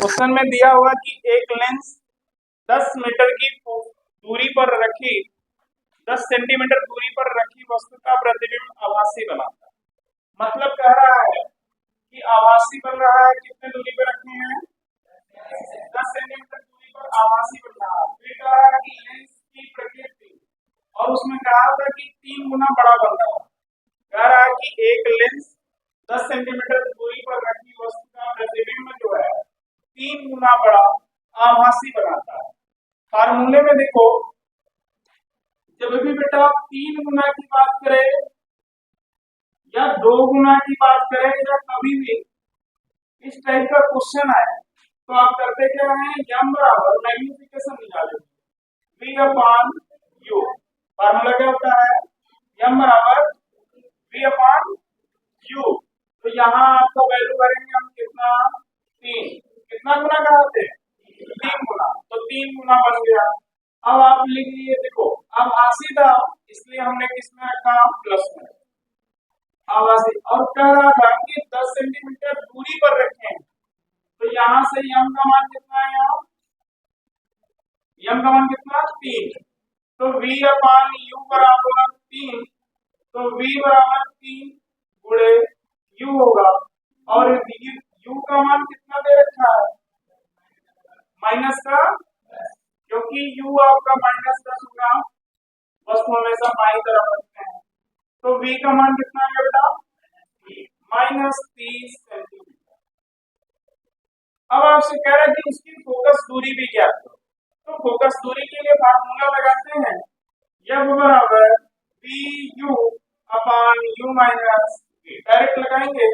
Question में दिया हुआ कि एक लेंस 10 मीटर की दूरी पर रखी 10 सेंटीमीटर दूरी पर रखी वस्तु का प्रतिबिंब आभासी बनाता है। मतलब कह रहा है कि आभासी बन रहा है, कितने दूरी पर रखे हैं, 10 सेंटीमीटर दूरी पर आभासी बन रहा है। फिर कह रहा है कि लेंस की प्रकृति, और उसमें कहा था कि 3 गुना बड़ा बन रहा है। कह रहा है कि एक लेंस 10 सेंटीमीटर दूरी पर रखी वस्तु का प्रतिबिंब जो है 3 गुना बड़ा आभासी बनाता है। फार्मूले में देखो, जब भी बेटा 3 गुना की बात करें या 2 गुना की बात करें या कभी भी इस टाइप का क्वेश्चन आए तो आप करते क्या हैं, m बराबर मैग्निफिकेशन निकालेंगे v अपॉन u। फार्मूला क्या होता है, m बराबर v अपॉन u। तो यहाँ आपका वैल्यू भरेंगे हम कितना, 3। कितना गुना कराते हैं, 3 गुना। तो 3 गुना बन गया। अब आप लिख लिए, देखो आभासी था इसलिए हमने किसमें रखा, प्लस में आभासी। और कह रहा था कि 10 सेंटीमीटर दूरी पर रखें, तो यहाँ से m का मान कितना है, यहाँ m का मान कितना, 3। तो v अपॉन u बराबर 3। तो v बराबर 3 गुणे u होगा। और u का मान कितना दे रखा है, माइनस का, क्योंकि u आपका -10 होगा, वस्तु हमेशा बाईं तरफ रखते हैं। तो v का मान कितना है बेटा, -30 सेंटीमीटर। अब आपसे कह रहा है कि उसकी फोकस दूरी भी ज्ञात करो। तो फोकस दूरी के लिए फार्मूला लगाते हैं, f बराबर vu upon u minus v। Direct लगाएंगे,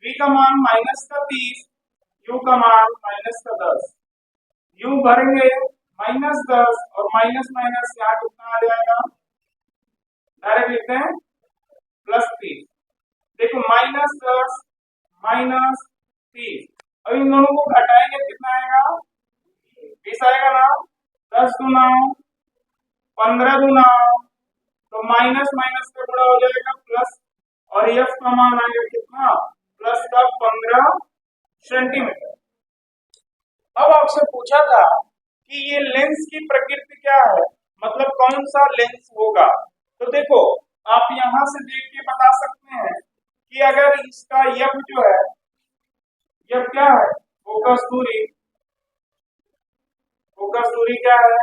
v का मान -30, u का मान -10। u भरेंगे -10 और माइनस माइनस यहाँ कितना आ जाएगा, डायरेक्ट लिखते हैं +30। देखो -10 -30, अब इन दोनों को घटाएंगे कितना आएगा, 20 आएगा ना। 10 गुना 15 गुना, तो माइनस माइनस का गुणा हो जाएगा प्लस, और f का मान आएगा कितना, प्लस का 15 सेंटीमीटर। अब आपसे पूछा था कि ये लेंस की प्रकृति क्या है, मतलब कौन सा लेंस होगा। तो देखो आप यहां से देख के बता सकते हैं कि अगर इसका f जो है, f क्या है, फोकस दूरी। फोकस दूरी क्या है,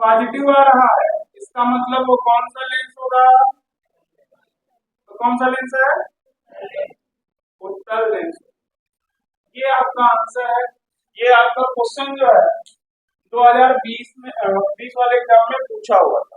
पॉजिटिव आ रहा है, इसका मतलब वो कौन सा लेंस होगा, तो कौन सा लेंस है, उत्तल लेंस। ये आपका आंसर है। ये आपका क्वेश्चन जो है 2020 में 20 वाले एग्जाम में पूछा हुआ था।